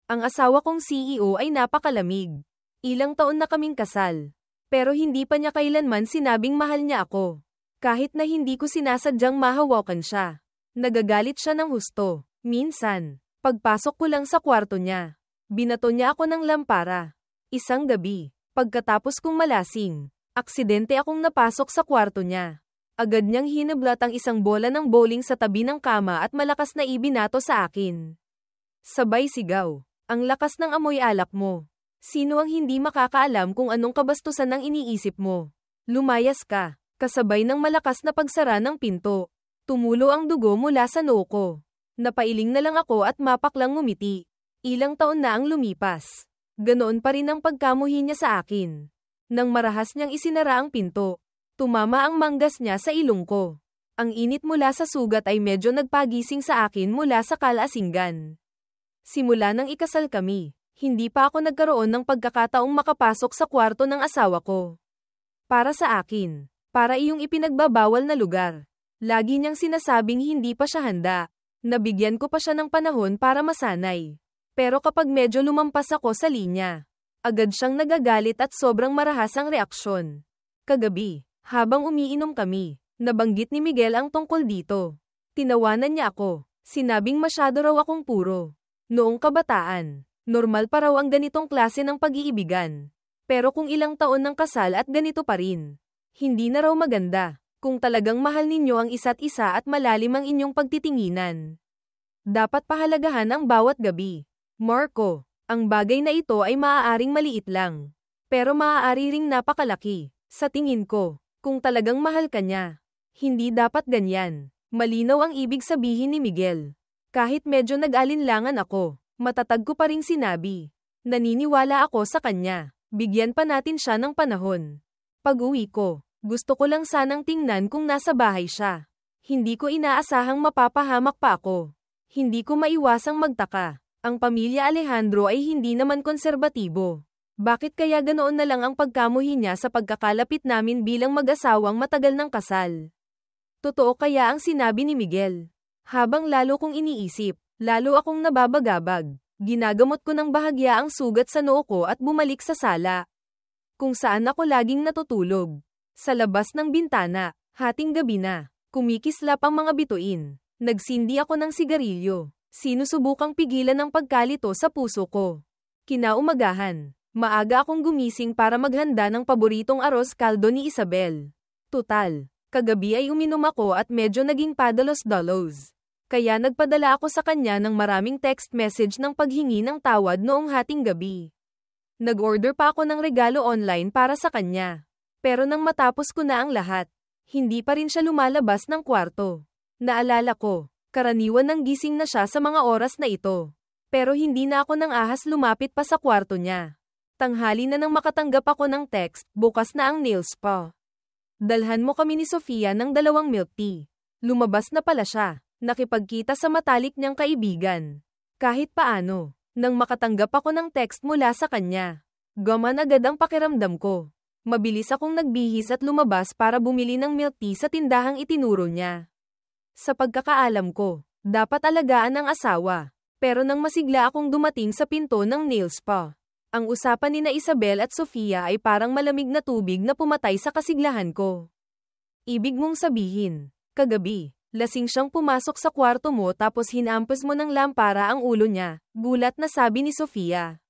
Ang asawa kong CEO ay napakalamig. Ilang taon na kaming kasal. Pero hindi pa niya kailanman sinabing mahal niya ako. Kahit na hindi ko sinasadyang mahawakan siya. Nagagalit siya ng husto. Minsan, pagpasok ko lang sa kwarto niya, binato niya ako ng lampara. Isang gabi, pagkatapos kong malasing, aksidente akong napasok sa kwarto niya. Agad niyang hinablat ang isang bola ng bowling sa tabi ng kama at malakas na ibinato sa akin. Sabay sigaw, "Ang lakas ng amoy alak mo. Sino ang hindi makakaalam kung anong kabastusan ang iniisip mo? Lumayas ka." Kasabay ng malakas na pagsara ng pinto. Tumulo ang dugo mula sa noo ko. Napailing na lang ako at mapaklang ngumiti. Ilang taon na ang lumipas. Ganoon pa rin ang pagkamuhi niya sa akin. Nang marahas niyang isinara ang pinto, tumama ang manggas niya sa ilong ko. Ang init mula sa sugat ay medyo nagpagising sa akin mula sa kalasingan. Simula nang ikasal kami, hindi pa ako nagkaroon ng pagkakataong makapasok sa kwarto ng asawa ko. Para sa akin, para iyong ipinagbabawal na lugar. Lagi niyang sinasabing hindi pa siya handa. Nabigyan ko pa siya ng panahon para masanay. Pero kapag medyo lumampas ako sa linya, agad siyang nagagalit at sobrang marahas ang reaksyon. Kagabi, habang umiinom kami, nabanggit ni Miguel ang tungkol dito. Tinawanan niya ako. Sinabing masyado raw akong puro. Noong kabataan, normal pa raw ang ganitong klase ng pag-iibigan. Pero kung ilang taon ng kasal at ganito pa rin, hindi na raw maganda. Kung talagang mahal ninyo ang isa't isa at malalim ang inyong pagtitinginan, dapat pahalagahan ang bawat gabi. Marco, ang bagay na ito ay maaaring maliit lang. Pero maaari ring napakalaki. Sa tingin ko, kung talagang mahal ka niya, hindi dapat ganyan. Malinaw ang ibig sabihin ni Miguel. Kahit medyo nag-alinlangan ako, matatag ko pa ring sinabi. Naniniwala ako sa kanya. Bigyan pa natin siya ng panahon. Pag-uwi ko, gusto ko lang sanang tingnan kung nasa bahay siya. Hindi ko inaasahang mapapahamak pa ako. Hindi ko maiwasang magtaka. Ang pamilya Alejandro ay hindi naman konserbatibo. Bakit kaya ganoon na lang ang pagkamuhi niya sa pagkakalapit namin bilang mag-asawang matagal ng kasal? Totoo kaya ang sinabi ni Miguel? Habang lalo kong iniisip, lalo akong nababagabag. Ginagamot ko ng bahagya ang sugat sa noo ko at bumalik sa sala, kung saan ako laging natutulog. Sa labas ng bintana, hating gabi na, kumikislap ang mga bituin. Nagsindi ako ng sigarilyo. Sinusubukang pigilan ang pagkalito sa puso ko. Kinaumagahan, maaga akong gumising para maghanda ng paboritong arroz caldo ni Isabel. Tutal, kagabi ay uminom ako at medyo naging padalos-dalos. Kaya nagpadala ako sa kanya ng maraming text message ng paghingi ng tawad noong hating gabi. Nag-order pa ako ng regalo online para sa kanya. Pero nang matapos ko na ang lahat, hindi pa rin siya lumalabas ng kwarto. Naalala ko, karaniwan nang gising na siya sa mga oras na ito. Pero hindi na ako nang ahas lumapit pa sa kwarto niya. Tanghali na nang makatanggap ako ng text, bukas na ang nail spa. Dalhan mo kami ni Sofia ng 2 milk tea. Lumabas na pala siya, nakipagkita sa matalik niyang kaibigan. Kahit paano, nang makatanggap ako ng text mula sa kanya, gaman agad ang pakiramdam ko. Mabilis akong nagbihis at lumabas para bumili ng milk tea sa tindahang itinuro niya. Sa pagkakaalam ko, dapat alagaan ng asawa. Pero nang masigla akong dumating sa pinto ng nail spa, ang usapan ni na Isabel at Sofia ay parang malamig na tubig na pumatay sa kasiglahan ko. Ibig mong sabihin, kagabi, lasing siyang pumasok sa kwarto mo tapos hinampas mo ng lampara ang ulo niya, gulat na sabi ni Sofia.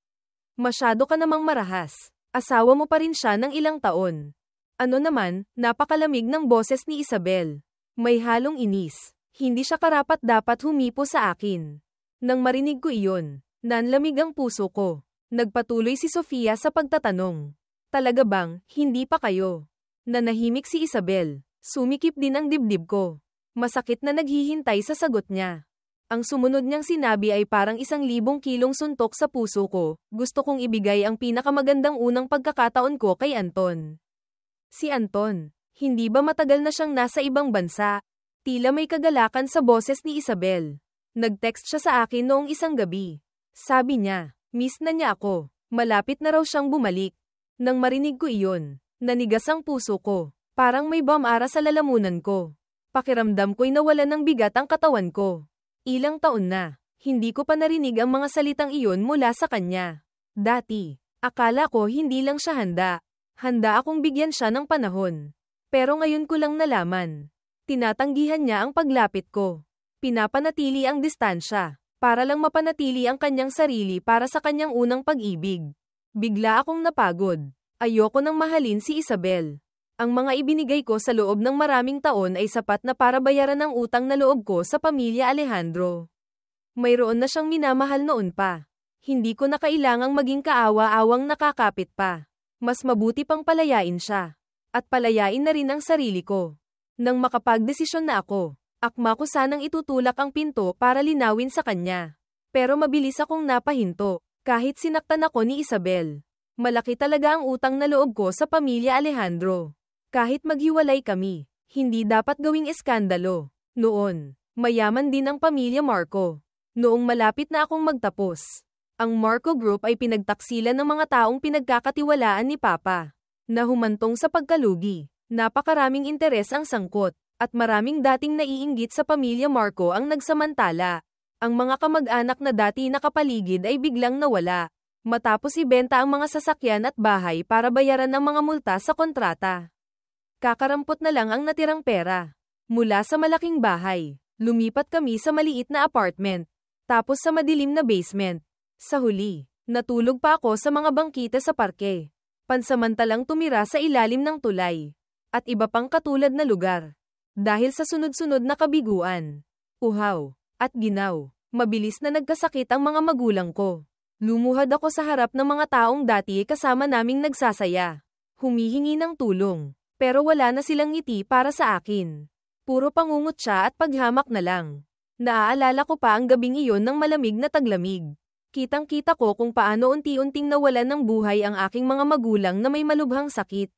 Masyado ka namang marahas. Asawa mo pa rin siya ng ilang taon. Ano naman, napakalamig ng boses ni Isabel. May halong inis. Hindi siya karapat-dapat humipo sa akin. Nang marinig ko iyon, nanlamig ang puso ko. Nagpatuloy si Sofia sa pagtatanong. Talaga bang, hindi pa kayo? Nanahimik si Isabel. Sumikip din ang dibdib ko. Masakit na naghihintay sa sagot niya. Ang sumunod niyang sinabi ay parang 1,000 kilong suntok sa puso ko. Gusto kong ibigay ang pinakamagandang unang pagkakataon ko kay Anton. Si Anton, hindi ba matagal na siyang nasa ibang bansa? Tila may kagalakan sa boses ni Isabel. Nag-text siya sa akin noong isang gabi. Sabi niya, miss na niya ako. Malapit na raw siyang bumalik. Nang marinig ko iyon, nanigas ang puso ko. Parang may bamara sa lalamunan ko. Pakiramdam ko'y nawalan ng bigat ang katawan ko. Ilang taon na, Hindi ko pa narinig ang mga salitang iyon mula sa kanya. Dati, akala ko hindi lang siya handa. Handa akong bigyan siya ng panahon. Pero ngayon ko lang nalaman. Tinatanggihan niya ang paglapit ko. Pinapanatili ang distansya, para lang mapanatili ang kanyang sarili para sa kanyang unang pag-ibig. Bigla akong napagod. Ayoko nang mahalin si Isabel. Ang mga ibinigay ko sa loob ng maraming taon ay sapat na para bayaran ang utang na loob ko sa pamilya Alejandro. Mayroon na siyang minamahal noon pa. Hindi ko na kailangang maging kaawa-awang nakakapit pa. Mas mabuti pang palayain siya. At palayain na rin ang sarili ko. Nang makapagdesisyon na ako, akma ko sanang itutulak ang pinto para linawin sa kanya. Pero mabilis akong napahinto, kahit sinaktan ako ni Isabel. Malaki talaga ang utang na loob ko sa pamilya Alejandro. Kahit maghiwalay kami, hindi dapat gawing eskandalo. Noon, mayaman din ang pamilya Marco. Noong malapit na akong magtapos, ang Marco Group ay pinagtaksilan ng mga taong pinagkakatiwalaan ni Papa, na humantong sa pagkalugi. Napakaraming interes ang sangkot, at maraming dating naiinggit sa pamilya Marco ang nagsamantala. Ang mga kamag-anak na dati nakapaligid ay biglang nawala, matapos ibenta ang mga sasakyan at bahay para bayaran ang mga multa sa kontrata. Kakarampot na lang ang natirang pera. Mula sa malaking bahay, lumipat kami sa maliit na apartment, tapos sa madilim na basement. Sa huli, natulog pa ako sa mga bangkita sa parke. Pansamantalang tumira sa ilalim ng tulay. At iba pang katulad na lugar. Dahil sa sunod-sunod na kabiguan, uhaw, at ginaw, mabilis na nagkasakit ang mga magulang ko. Lumuhad ako sa harap ng mga taong dati kasama naming nagsasaya. Humihingi ng tulong. Pero wala na silang ngiti para sa akin. Puro pangungot siya at paghamak na lang. Naaalala ko pa ang gabing iyon ng malamig na taglamig. Kitang-kita ko kung paano unti-unting nawalan ng buhay ang aking mga magulang na may malubhang sakit.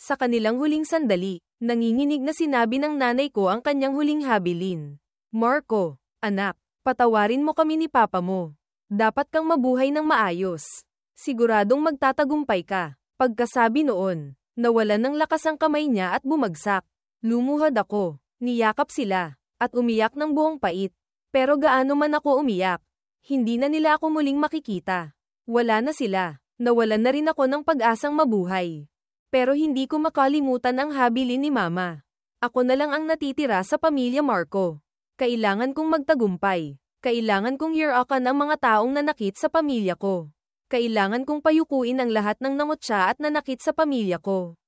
Sa kanilang huling sandali, nanginginig na sinabi ng nanay ko ang kanyang huling habilin. Marco, anak, patawarin mo kami ni Papa mo. Dapat kang mabuhay ng maayos. Siguradong magtatagumpay ka. Pagkasabi noon, nawalan ng lakas ang kamay niya at bumagsak. Lumuhad ako, niyakap sila, at umiyak ng buong pait. Pero gaano man ako umiyak, hindi na nila ako muling makikita. Wala na sila, nawalan na rin ako ng pag-asang mabuhay. Pero hindi ko makalimutan ang habilin ni Mama. Ako na lang ang natitira sa pamilya Marco. Kailangan kong magtagumpay. Kailangan kong hirakan ang mga taong nanakit sa pamilya ko. Kailangan kong payukuin ang lahat ng nangotsa at nanakit sa pamilya ko.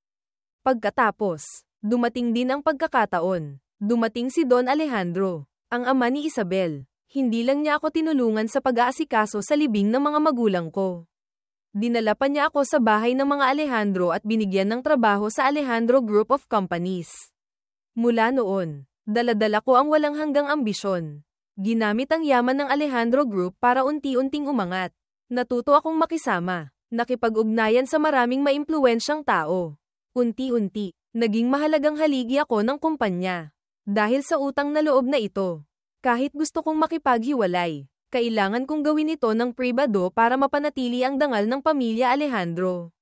Pagkatapos, dumating din ang pagkakataon. Dumating si Don Alejandro, ang ama ni Isabel. Hindi lang niya ako tinulungan sa pag-aasikaso sa libing ng mga magulang ko. Dinala pa niya ako sa bahay ng mga Alejandro at binigyan ng trabaho sa Alejandro Group of Companies. Mula noon, dala-dala ko ang walang hanggang ambisyon. Ginamit ang yaman ng Alejandro Group para unti-unting umangat. Natuto akong makisama, nakipag-ugnayan sa maraming maimpluwensyang tao. Unti-unti, naging mahalagang haligi ako ng kumpanya. Dahil sa utang na loob na ito, kahit gusto kong makipaghiwalay, kailangan kong gawin ito ng pribado para mapanatili ang dangal ng pamilya Alejandro.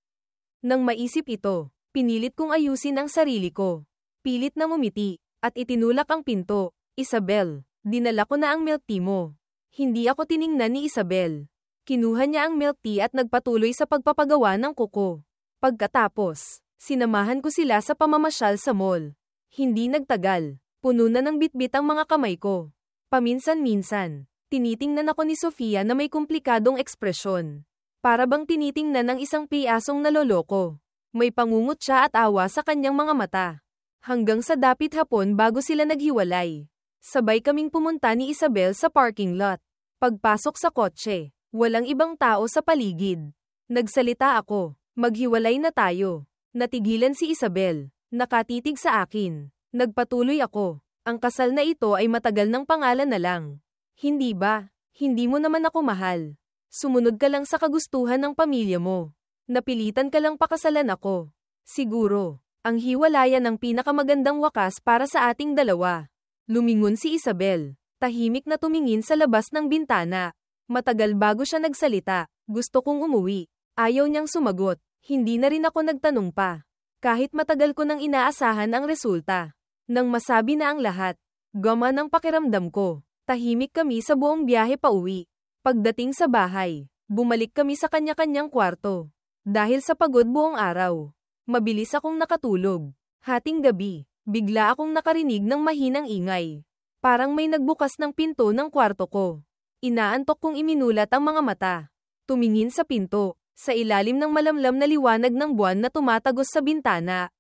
Nang maisip ito, pinilit kong ayusin ang sarili ko. Pilit na ngumiti, at itinulak ang pinto. Isabel, dinala ko na ang milk tea mo. Hindi ako tiningnan ni Isabel. Kinuha niya ang milk tea at nagpatuloy sa pagpapagawa ng kuko. Pagkatapos, sinamahan ko sila sa pamamasyal sa mall. Hindi nagtagal, puno na ng bitbit ang mga kamay ko. Paminsan-minsan, tinitingnan ako ni Sofia na may komplikadong ekspresyon. Para bang tinitingnan ng isang piyasong naloloko. May pangungot siya at awa sa kanyang mga mata. Hanggang sa dapit hapon bago sila naghiwalay. Sabay kaming pumunta ni Isabel sa parking lot. Pagpasok sa kotse, walang ibang tao sa paligid. Nagsalita ako, maghiwalay na tayo. Natigilan si Isabel, nakatitig sa akin. Nagpatuloy ako, ang kasal na ito ay matagal ng pangalan na lang. Hindi ba? Hindi mo naman ako mahal. Sumunod ka lang sa kagustuhan ng pamilya mo. Napilitan ka lang pakasalan ako. Siguro, ang hiwalayan ang pinakamagandang wakas para sa ating dalawa. Lumingon si Isabel, tahimik na tumingin sa labas ng bintana. Matagal bago siya nagsalita, gusto kong umuwi. Ayaw niyang sumagot, hindi na rin ako nagtanong pa. Kahit matagal ko nang inaasahan ang resulta. Nang masabi na ang lahat, gama ng pakiramdam ko. Tahimik kami sa buong biyahe pauwi. Pagdating sa bahay, bumalik kami sa kanya-kanyang kwarto. Dahil sa pagod buong araw, mabilis akong nakatulog. Hating gabi, bigla akong nakarinig ng mahinang ingay. Parang may nagbukas ng pinto ng kwarto ko. Inaantok kong iminulat ang mga mata. Tumingin sa pinto, sa ilalim ng malamlam na liwanag ng buwan na tumatagos sa bintana.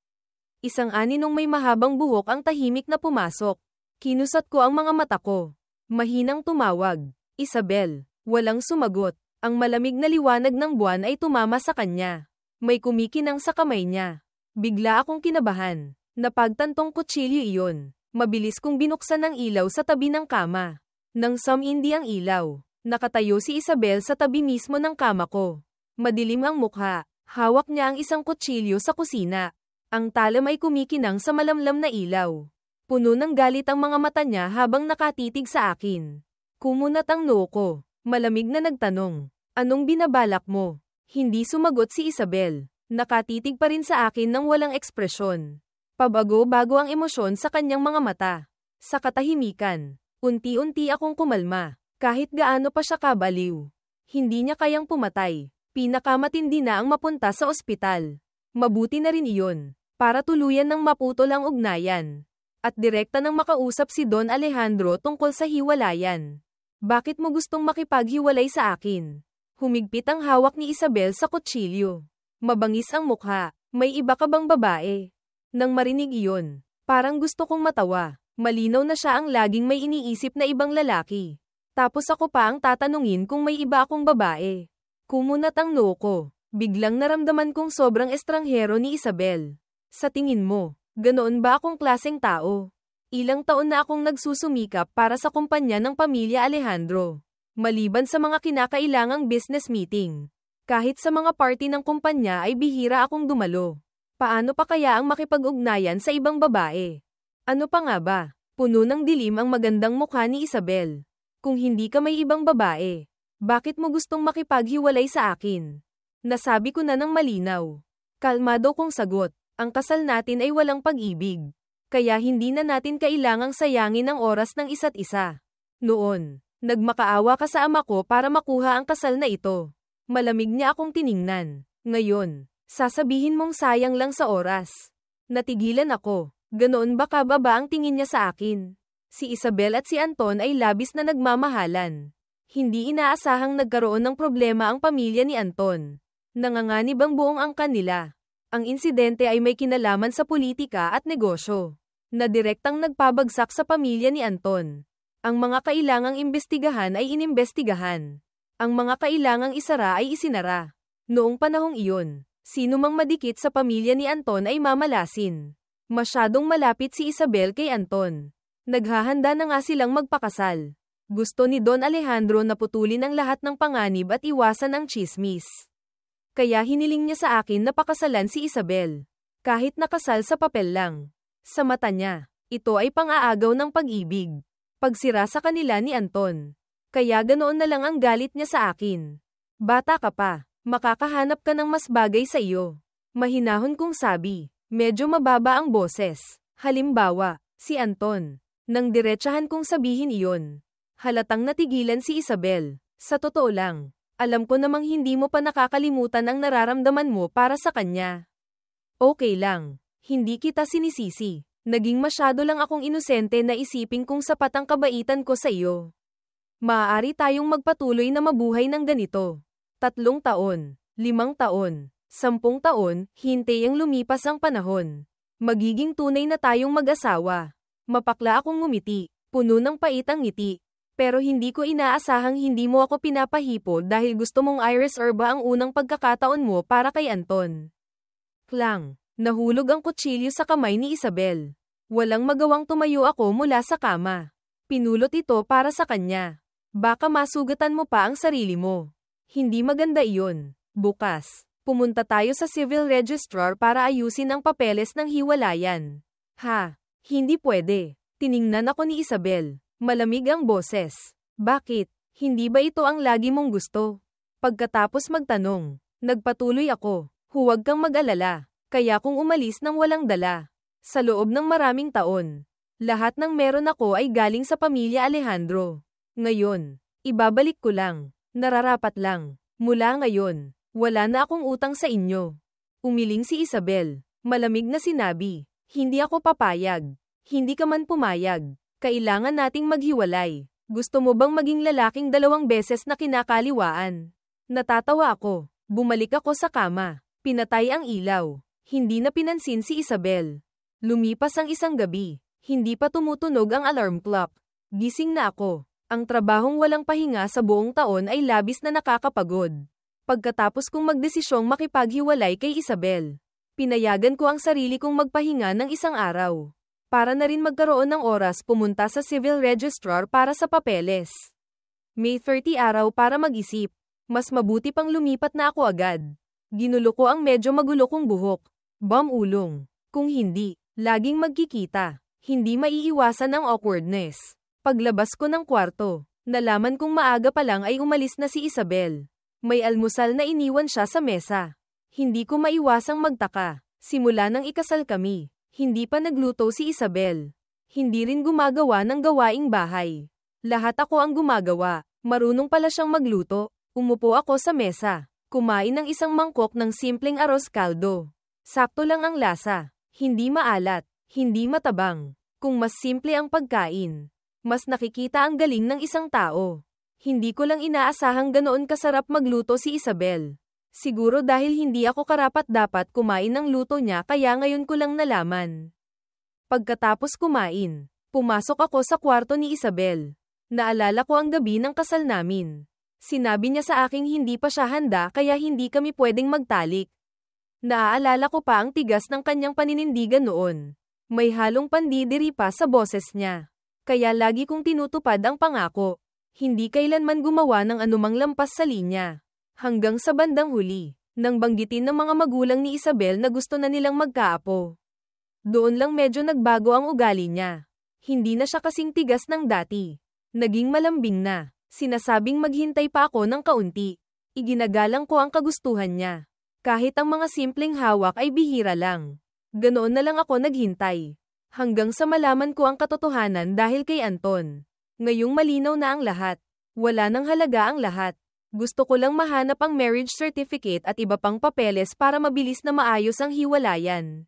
Isang aninong may mahabang buhok ang tahimik na pumasok. Kinusat ko ang mga mata ko. Mahinang tumawag, Isabel. Walang sumagot. Ang malamig na liwanag ng buwan ay tumama sa kanya. May kumikinang sa kamay niya. Bigla akong kinabahan. Napagtantong kutsilyo iyon. Mabilis kong binuksan ang ilaw sa tabi ng kama. Nang sumindi ang ilaw, nakatayo si Isabel sa tabi mismo ng kama ko. Madilim ang mukha. Hawak niya ang isang kutsilyo sa kusina. Ang talam ay kumikinang sa malamlam na ilaw. Puno ng galit ang mga mata niya habang nakatitig sa akin. Kumunat ang noo ko. Malamig na nagtanong, anong binabalak mo? Hindi sumagot si Isabel. Nakatitig pa rin sa akin ng walang ekspresyon. Pabago-bago ang emosyon sa kanyang mga mata. Sa katahimikan, unti-unti akong kumalma. Kahit gaano pa siya kabaliw. Hindi niya kayang pumatay. Pinakamatindi na ang mapunta sa ospital. Mabuti na rin iyon. Para tuluyan ng maputol ang ugnayan. At direkta nang makausap si Don Alejandro tungkol sa hiwalayan. Bakit mo gustong makipaghiwalay sa akin? Humigpit ang hawak ni Isabel sa kutsilyo. Mabangis ang mukha. May iba ka bang babae? Nang marinig iyon, parang gusto kong matawa. Malinaw na siya ang laging may iniisip na ibang lalaki. Tapos ako pa ang tatanungin kung may iba akong babae. Kumunat ang noo ko. Biglang naramdaman kong sobrang estranghero ni Isabel. Sa tingin mo, ganoon ba akong klaseng tao? Ilang taon na akong nagsusumikap para sa kumpanya ng pamilya Alejandro. Maliban sa mga kinakailangang business meeting. Kahit sa mga party ng kumpanya ay bihira akong dumalo. Paano pa kaya ang makipag-ugnayan sa ibang babae? Ano pa nga ba? Puno ng dilim ang magandang mukha ni Isabel. Kung hindi ka may ibang babae, bakit mo gustong makipaghiwalay sa akin? Nasabi ko na ng malinaw. Kalmado kong sagot. Ang kasal natin ay walang pag-ibig. Kaya hindi na natin kailangang sayangin ang oras ng isa't isa. Noon, nagmakaawa ka sa ama ko para makuha ang kasal na ito. Malamig niya akong tiningnan. Ngayon, sasabihin mong sayang lang sa oras. Natigilan ako. Ganoon ba kababa ang tingin niya sa akin? Si Isabel at si Anton ay labis na nagmamahalan. Hindi inaasahang nagkaroon ng problema ang pamilya ni Anton. Nanganganib ang buong angkan nila. Ang insidente ay may kinalaman sa politika at negosyo, na direktang nagpabagsak sa pamilya ni Anton. Ang mga kailangang imbestigahan ay inimbestigahan. Ang mga kailangang isara ay isinara. Noong panahong iyon, sino mang madikit sa pamilya ni Anton ay mamalasin. Masyadong malapit si Isabel kay Anton. Naghahanda na nga silang magpakasal. Gusto ni Don Alejandro na putulin ang lahat ng panganib at iwasan ang tsismis. Kaya hiniling niya sa akin na pakasalan si Isabel. Kahit nakasal sa papel lang. Sa mata niya, ito ay pang-aagaw ng pag-ibig. Pagsira sa kanila ni Anton. Kaya ganoon na lang ang galit niya sa akin. Bata ka pa, makakahanap ka ng mas bagay sa iyo. Mahinahon kong sabi, medyo mababa ang boses. Halimbawa, si Anton. Nang diretsahan kong sabihin iyon. Halatang natigilan si Isabel. Sa totoo lang. Alam ko namang hindi mo pa nakakalimutan ang nararamdaman mo para sa kanya. Okay lang. Hindi kita sinisisi. Naging masyado lang akong inosente na isipin kung sapat ang kabaitan ko sa iyo. Maaari tayong magpatuloy na mabuhay ng ganito. 3 taon, 5 taon, 10 taon, hintay ang lumipas ang panahon. Magiging tunay na tayong mag-asawa. Mapakla akong ngumiti, puno ng pait ang ngiti. Pero hindi ko inaasahang hindi mo ako pinapahipo dahil gusto mong Iris Erba ang unang pagkakataon mo para kay Anton. Klang. Nahulog ang kutsilyo sa kamay ni Isabel. Walang magawang tumayo ako mula sa kama. Pinulot ito para sa kanya. Baka masugatan mo pa ang sarili mo. Hindi maganda iyon. Bukas, pumunta tayo sa civil registrar para ayusin ang papeles ng hiwalayan. Ha? Hindi pwede. Tiningnan ako ni Isabel. Malamig ang boses. Bakit? Hindi ba ito ang lagi mong gusto? Pagkatapos magtanong, nagpatuloy ako. Huwag kang mag-alala. Kaya kung umalis nang walang dala. Sa loob ng maraming taon. Lahat ng meron ako ay galing sa pamilya Alejandro. Ngayon, ibabalik ko lang. Nararapat lang. Mula ngayon, wala na akong utang sa inyo. Umiling si Isabel. Malamig na sinabi. Hindi ako papayag. Hindi ka man pumayag. Kailangan nating maghiwalay. Gusto mo bang maging lalaking 2 beses na kinakaliwaan? Natatawa ako. Bumalik ako sa kama. Pinatay ang ilaw. Hindi na pinansin si Isabel. Lumipas ang isang gabi. Hindi pa tumutunog ang alarm clock. Gising na ako. Ang trabahong walang pahinga sa buong taon ay labis na nakakapagod. Pagkatapos kong magdesisyong makipaghiwalay kay Isabel, pinayagan ko ang sarili kong magpahinga ng isang araw. Para na rin magkaroon ng oras pumunta sa civil registrar para sa papeles. May 30 araw para mag-isip. Mas mabuti pang lumipat na ako agad. Ginulo ko ang medyo magulo kong buhok. Ulong. Kung hindi, laging magkikita. Hindi maiiwasan ang awkwardness. Paglabas ko ng kwarto, nalaman kong maaga pa lang ay umalis na si Isabel. May almusal na iniwan siya sa mesa. Hindi ko maiwasang magtaka. Simula nang ikasal kami, hindi pa nagluto si Isabel. Hindi rin gumagawa ng gawaing bahay. Lahat ako ang gumagawa. Marunong pala siyang magluto. Umupo ako sa mesa. Kumain ng isang mangkok ng simpleng arroz caldo. Sakto lang ang lasa. Hindi maalat. Hindi matabang. Kung mas simple ang pagkain, mas nakikita ang galing ng isang tao. Hindi ko lang inaasahang ganoon kasarap magluto si Isabel. Siguro dahil hindi ako karapat-dapat kumain ng luto niya kaya ngayon ko lang nalaman. Pagkatapos kumain, pumasok ako sa kwarto ni Isabel. Naalala ko ang gabi ng kasal namin. Sinabi niya sa aking hindi pa siya handa kaya hindi kami pwedeng magtalik. Naaalala ko pa ang tigas ng kanyang paninindigan noon. May halong pandidiri pa sa boses niya. Kaya lagi kong tinutupad ang pangako. Hindi kailanman gumawa ng anumang lampas sa linya. Hanggang sa bandang huli, nang banggitin ng mga magulang ni Isabel na gusto na nilang magkaapo. Doon lang medyo nagbago ang ugali niya. Hindi na siya kasing tigas ng dati. Naging malambing na. Sinasabing maghintay pa ako ng kaunti. Iginagalang ko ang kagustuhan niya. Kahit ang mga simpleng hawak ay bihira lang. Ganoon na lang ako naghintay. Hanggang sa malaman ko ang katotohanan dahil kay Anton. Ngayong malinaw na ang lahat. Wala nang halaga ang lahat. Gusto ko lang mahanap ang marriage certificate at iba pang papeles para mabilis na maayos ang hiwalayan.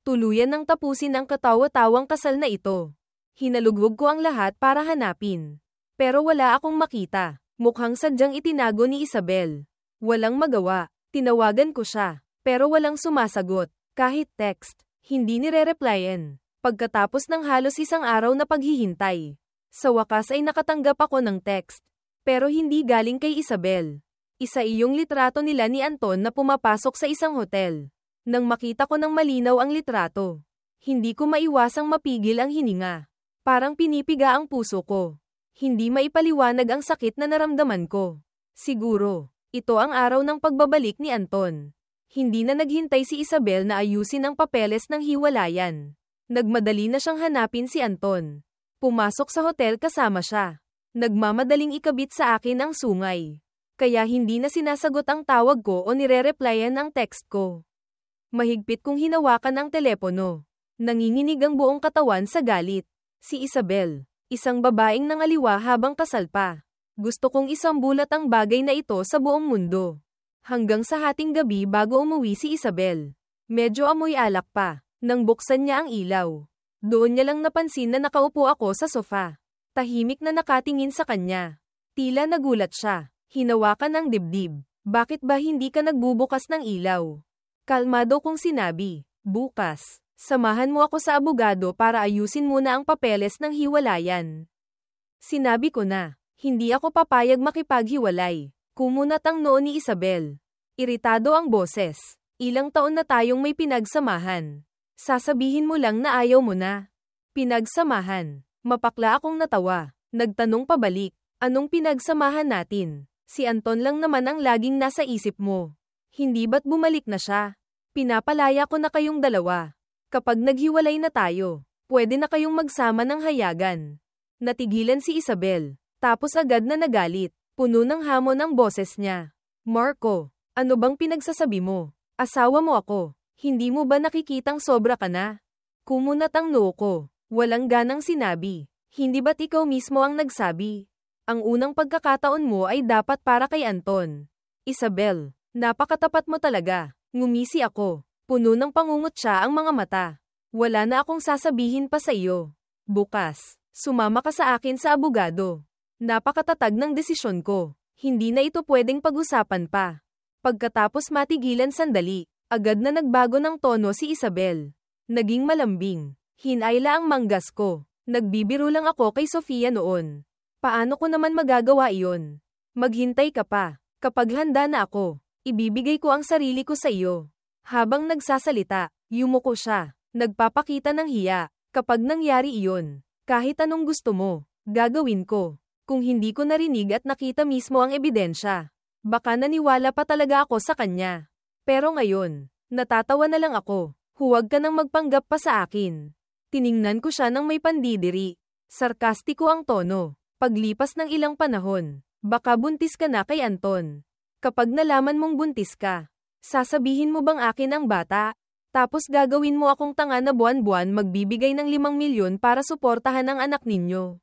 Tuluyan nang tapusin ang katawa-tawang kasal na ito. Hinalugog ko ang lahat para hanapin. Pero wala akong makita. Mukhang sadyang itinago ni Isabel. Walang magawa. Tinawagan ko siya. Pero walang sumasagot. Kahit text, hindi nire-replyan. Pagkatapos ng halos isang araw na paghihintay, sa wakas ay nakatanggap ako ng text. Pero hindi galing kay Isabel. Isa iyong litrato nila ni Anton na pumapasok sa isang hotel. Nang makita ko ng malinaw ang litrato, hindi ko maiwasang mapigil ang hininga. Parang pinipiga ang puso ko. Hindi maipaliwanag ang sakit na naramdaman ko. Siguro, ito ang araw ng pagbabalik ni Anton. Hindi na naghintay si Isabel na ayusin ang papeles ng hiwalayan. Nagmadali na siyang hanapin si Anton. Pumasok sa hotel kasama siya. Nagmamadaling ikabit sa akin ang sungay. Kaya hindi na sinasagot ang tawag ko o nire-replyan ang text ko. Mahigpit kong hinawakan ang telepono. Nanginginig ang buong katawan sa galit. Si Isabel, isang babaeng nangaliwa habang kasal pa. Gusto kong isambulat ang bagay na ito sa buong mundo. Hanggang sa hating gabi bago umuwi si Isabel. Medyo amoy alak pa. Nang buksan niya ang ilaw. Doon niya lang napansin na nakaupo ako sa sofa. Tahimik na nakatingin sa kanya. Tila nagulat siya. Hinawakan ang dibdib. Bakit ba hindi ka nagbubukas ng ilaw? Kalmado kong sinabi. Bukas, samahan mo ako sa abogado para ayusin muna ang papeles ng hiwalayan. Sinabi ko na, hindi ako papayag makipaghiwalay. Kumunat ang noo ni Isabel. Iritado ang boses. Ilang taon na tayong may pinagsamahan. Sasabihin mo lang na ayaw mo na. Pinagsamahan. Mapakla akong natawa. Nagtanong pabalik. Anong pinagsamahan natin? Si Anton lang naman ang laging nasa isip mo. Hindi ba't bumalik na siya? Pinapalaya ko na kayong dalawa. Kapag naghiwalay na tayo, pwede na kayong magsama ng hayagan. Natigilan si Isabel. Tapos agad na nagalit. Puno ng hamon ang boses niya. Marco, ano bang pinagsasabi mo? Asawa mo ako. Hindi mo ba nakikitang sobra ka na? Kumunat ang noo ko. Walang ganang sinabi. Hindi ba't ikaw mismo ang nagsabi? Ang unang pagkakataon mo ay dapat para kay Anton. Isabel, napakatapat mo talaga. Ngumisi ako. Puno ng pangungutya ang mga mata. Wala na akong sasabihin pa sa iyo. Bukas, sumama ka sa akin sa abogado. Napakatatag ng desisyon ko. Hindi na ito pwedeng pag-usapan pa. Pagkatapos matigilan sandali, agad na nagbago ng tono si Isabel. Naging malambing. Hinayla ang manggas ko. Nagbibiro lang ako kay Sofia noon. Paano ko naman magagawa iyon? Maghintay ka pa. Kapag handa na ako, ibibigay ko ang sarili ko sa iyo. Habang nagsasalita, yumuko siya. Nagpapakita ng hiya. Kapag nangyari iyon, kahit anong gusto mo, gagawin ko. Kung hindi ko narinig at nakita mismo ang ebidensya, baka naniwala pa talaga ako sa kanya. Pero ngayon, natatawa na lang ako. Huwag ka nang magpanggap pa sa akin. Tiningnan ko siya ng may pandidiri. Sarkastiko ang tono. Paglipas ng ilang panahon, baka buntis ka na kay Anton. Kapag nalaman mong buntis ka, sasabihin mo bang akin ang bata? Tapos gagawin mo akong tanga na buwan-buwan magbibigay ng 5 milyon para suportahan ang anak ninyo.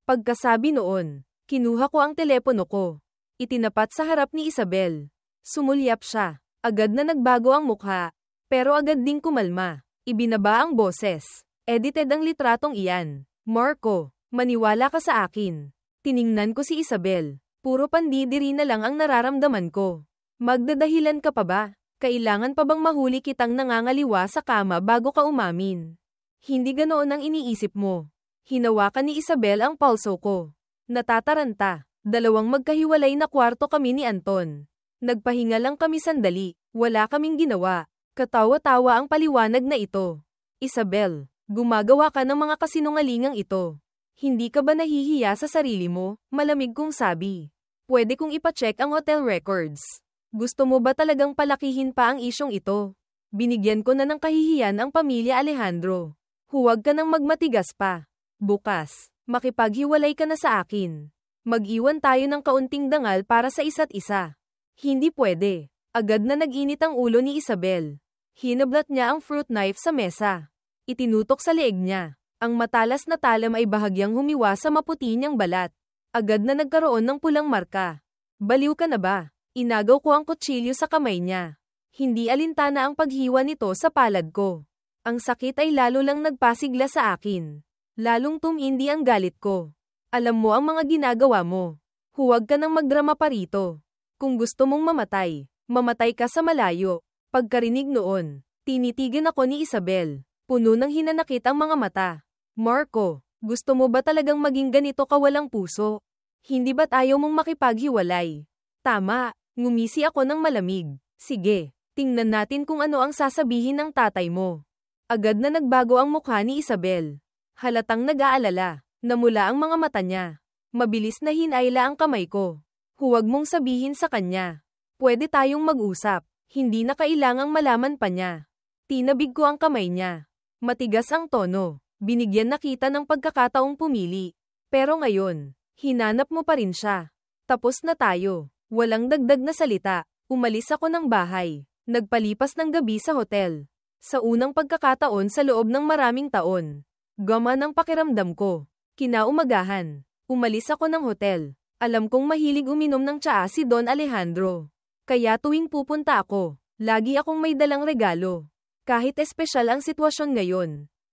Pagkasabi noon, kinuha ko ang telepono ko. Itinapat sa harap ni Isabel. Sumulyap siya. Agad na nagbago ang mukha. Pero agad ding kumalma. Ibinaba ang boses. Edited ang litratong iyan. Marco, maniwala ka sa akin. Tiningnan ko si Isabel. Puro pandidiri na lang ang nararamdaman ko. Magdadahilan ka pa ba? Kailangan pa bang mahuli kitang nangangaliwa sa kama bago ka umamin? Hindi ganoon ang iniisip mo. Hinawakan ni Isabel ang pulso ko. Natataranta. Dalawang magkahiwalay na kwarto kami ni Anton. Nagpahinga lang kami sandali. Wala kaming ginawa. Katawa-tawa ang paliwanag na ito. Isabel, gumagawa ka ng mga kasinungalingang ito. Hindi ka ba nahihiya sa sarili mo? Malamig kong sabi. Pwede kong ipacheck ang hotel records. Gusto mo ba talagang palakihin pa ang isyong ito? Binigyan ko na ng kahihiyan ang pamilya Alejandro. Huwag ka nang magmatigas pa. Bukas, makipaghiwalay ka na sa akin. Mag-iwan tayo ng kaunting dangal para sa isa't isa. Hindi pwede. Agad na nag-init ang ulo ni Isabel. Hinablat niya ang fruit knife sa mesa. Itinutok sa leeg niya. Ang matalas na talam ay bahagyang humiwa sa maputi niyang balat. Agad na nagkaroon ng pulang marka. Baliw ka na ba? Inagaw ko ang kutsilyo sa kamay niya. Hindi alintana ang paghiwa nito sa palad ko. Ang sakit ay lalo lang nagpasigla sa akin. Lalong tumindi ang galit ko. Alam mo ang mga ginagawa mo. Huwag ka nang magdrama pa rito. Kung gusto mong mamatay, mamatay ka sa malayo. Pagkarinig noon, tinitigan ako ni Isabel. Puno ng hinanakit ang mga mata. Marco, gusto mo ba talagang maging ganito kawalang puso? Hindi ba't ayaw mong makipaghiwalay? Tama, ngumisi ako ng malamig. Sige, tingnan natin kung ano ang sasabihin ng tatay mo. Agad na nagbago ang mukha ni Isabel. Halatang nag-aalala. Namula ang mga mata niya. Mabilis na hinayla ang kamay ko. Huwag mong sabihin sa kanya. Pwede tayong mag-usap. Hindi na kailangang malaman pa niya. Tinabig ko ang kamay niya. Matigas ang tono. Binigyan na kita ng pagkakataong pumili. Pero ngayon, hinanap mo pa rin siya. Tapos na tayo. Walang dagdag na salita. Umalis ako ng bahay. Nagpalipas ng gabi sa hotel. Sa unang pagkakataon sa loob ng maraming taon. Gama ng pakiramdam ko. Kinaumagahan. Umalis ako ng hotel. Alam kong mahilig uminom ng tsaa si Don Alejandro. Kaya tuwing pupunta ako, lagi akong may dalang regalo. Kahit espesyal ang sitwasyon ngayon.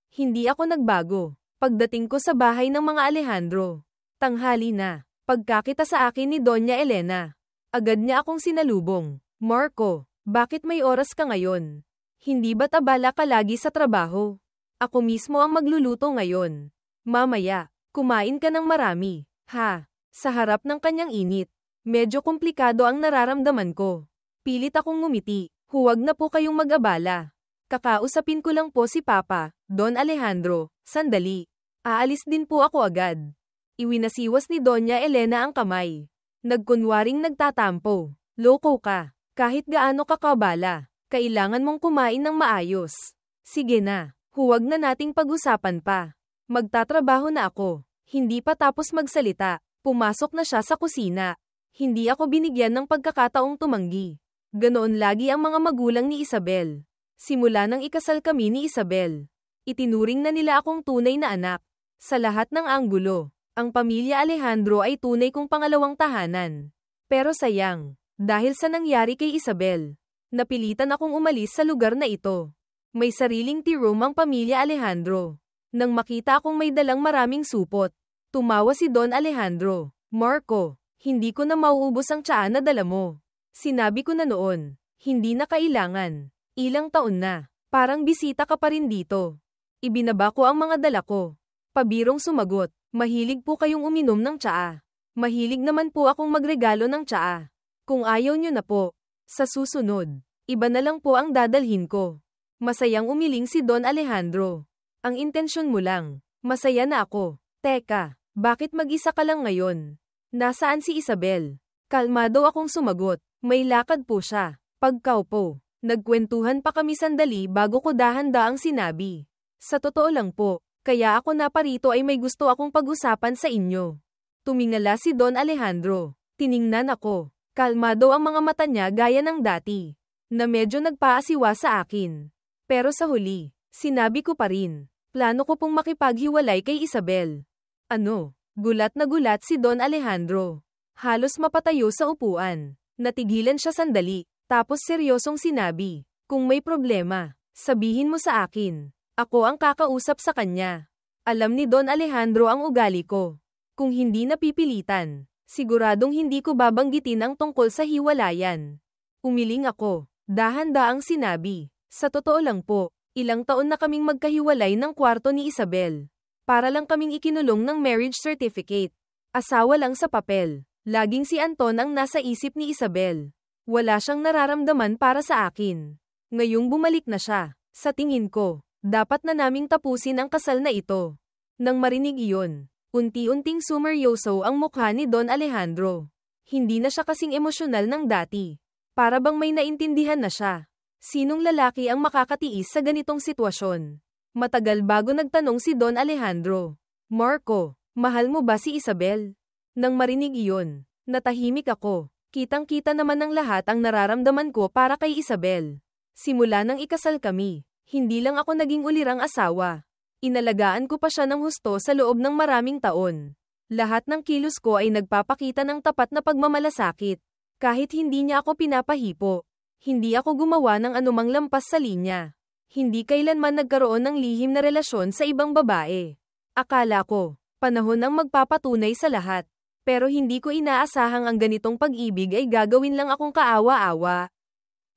Hindi ako nagbago. Pagdating ko sa bahay ng mga Alejandro. Tanghali na. Pagkakita sa akin ni Doña Elena. Agad niya akong sinalubong. Marco, bakit may oras ka ngayon? Hindi ba't abala ka lagi sa trabaho? Ako mismo ang magluluto ngayon. Mamaya, kumain ka ng marami. Ha? Sa harap ng kanyang init. Medyo komplikado ang nararamdaman ko. Pilit akong ngumiti. Huwag na po kayong mag-abala. Kakausapin ko lang po si Papa, Don Alejandro. Sandali. Aalis din po ako agad. Iwinasiwas ni Doña Elena ang kamay. Nagkunwaring nagtatampo. Loko ka. Kahit gaano ka kabala, kailangan mong kumain ng maayos. Sige na. Huwag na nating pag-usapan pa. Magtatrabaho na ako. Hindi pa tapos magsalita. Pumasok na siya sa kusina. Hindi ako binigyan ng pagkakataong tumanggi. Ganoon lagi ang mga magulang ni Isabel. Simula nang ikasal kami ni Isabel. Itinuring na nila akong tunay na anak. Sa lahat ng anggulo, ang pamilya Alejandro ay tunay kong pangalawang tahanan. Pero sayang, dahil sa nangyari kay Isabel, napilitan akong umalis sa lugar na ito. May sariling tea room ang pamilya Alejandro. Nang makita akong may dalang maraming supot, tumawa si Don Alejandro. Marco, hindi ko na mauubos ang tsaa na dala mo. Sinabi ko na noon, hindi na kailangan. Ilang taon na, parang bisita ka pa rin dito. Ibinaba ko ang mga dala ko. Pabirong sumagot, mahilig po kayong uminom ng tsaa. Mahilig naman po akong magregalo ng tsaa. Kung ayaw nyo na po, sa susunod, iba na lang po ang dadalhin ko. Masayang umiling si Don Alejandro. Ang intensyon mo lang, masaya na ako. Teka, bakit mag-isa ka lang ngayon? Nasaan si Isabel? Kalmado akong sumagot, may lakad po siya. Pagkaupo, nagkwentuhan pa kami sandali bago ko dahan-daang sinabi. Sa totoo lang po, kaya ako naparito ay may gusto akong pag-usapan sa inyo. Tumingala si Don Alejandro. Tiningnan ako. Kalmado ang mga mata niya gaya ng dati, na medyo nagpaasiwa sa akin. Pero sa huli, sinabi ko pa rin, plano ko pong makipaghiwalay kay Isabel. Ano? Gulat na gulat si Don Alejandro. Halos mapatayo sa upuan. Natigilan siya sandali, tapos seryosong sinabi, kung may problema, sabihin mo sa akin. Ako ang kakausap sa kanya. Alam ni Don Alejandro ang ugali ko. Kung hindi napipilitan, siguradong hindi ko babanggitin ang tungkol sa hiwalayan. Umiling ako. Dahan-daang sinabi, sa totoo lang po, ilang taon na kaming magkahiwalay ng kwarto ni Isabel. Para lang kaming ikinulong ng marriage certificate. Asawa lang sa papel. Laging si Anton ang nasa isip ni Isabel. Wala siyang nararamdaman para sa akin. Ngayong bumalik na siya, sa tingin ko, dapat na naming tapusin ang kasal na ito. Nang marinig iyon, unti-unting sumeryoso ang mukha ni Don Alejandro. Hindi na siya kasing emosyonal ng dati. Para bang may naintindihan na siya. Sinong lalaki ang makakatiis sa ganitong sitwasyon? Matagal bago nagtanong si Don Alejandro. Marco, mahal mo ba si Isabel? Nang marinig iyon, natahimik ako. Kitang-kita naman ng lahat ang nararamdaman ko para kay Isabel. Simula nang ikasal kami, hindi lang ako naging ulirang asawa. Inalagaan ko pa siya ng husto sa loob ng maraming taon. Lahat ng kilos ko ay nagpapakita ng tapat na pagmamalasakit. Kahit hindi niya ako pinapahipo, hindi ako gumawa ng anumang lampas sa linya. Hindi kailanman nagkaroon ng lihim na relasyon sa ibang babae. Akala ko, panahon ang magpapatunay sa lahat. Pero hindi ko inaasahang ang ganitong pag-ibig ay gagawin lang akong kaawa-awa.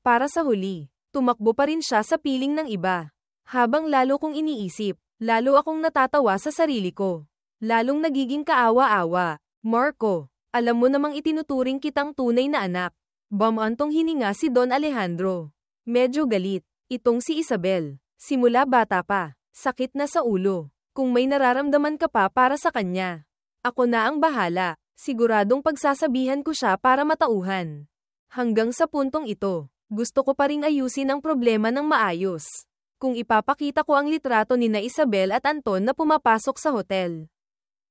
Para sa huli, tumakbo pa rin siya sa piling ng iba. Habang lalo kong iniisip, lalo akong natatawa sa sarili ko. Lalong nagiging kaawa-awa. Marco, alam mo namang itinuturing kitang tunay na anak. Bumantong hininga si Don Alejandro. Medyo galit. Itong si Isabel, simula bata pa, sakit na sa ulo. Kung may nararamdaman ka pa para sa kanya, ako na ang bahala. Siguradong pagsasabihan ko siya para matauhan. Hanggang sa puntong ito, gusto ko pa ring ayusin ang problema ng maayos. Kung ipapakita ko ang litrato ni na Isabel at Anton na pumapasok sa hotel,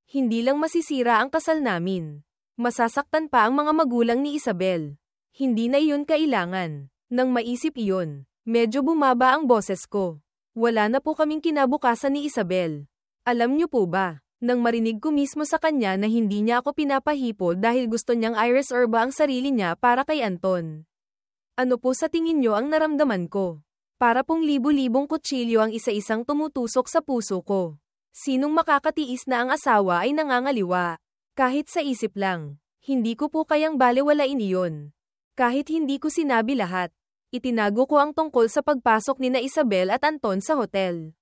hindi lang masisira ang kasal namin. Masasaktan pa ang mga magulang ni Isabel. Hindi na iyon kailangan. Nang maisip iyon, medyo bumaba ang boses ko. Wala na po kaming kinabukasan ni Isabel. Alam niyo po ba, nang marinig ko mismo sa kanya na hindi niya ako pinapahipo dahil gusto niyang i-reserve ang sarili niya para kay Anton. Ano po sa tingin niyo ang naramdaman ko? Para pong libu-libong kutsilyo ang isa-isang tumutusok sa puso ko. Sinong makakatiis na ang asawa ay nangangaliwa? Kahit sa isip lang, hindi ko po kayang balewalain iyon. Kahit hindi ko sinabi lahat, itinago ko ang tungkol sa pagpasok ni na Isabel at Anton sa hotel.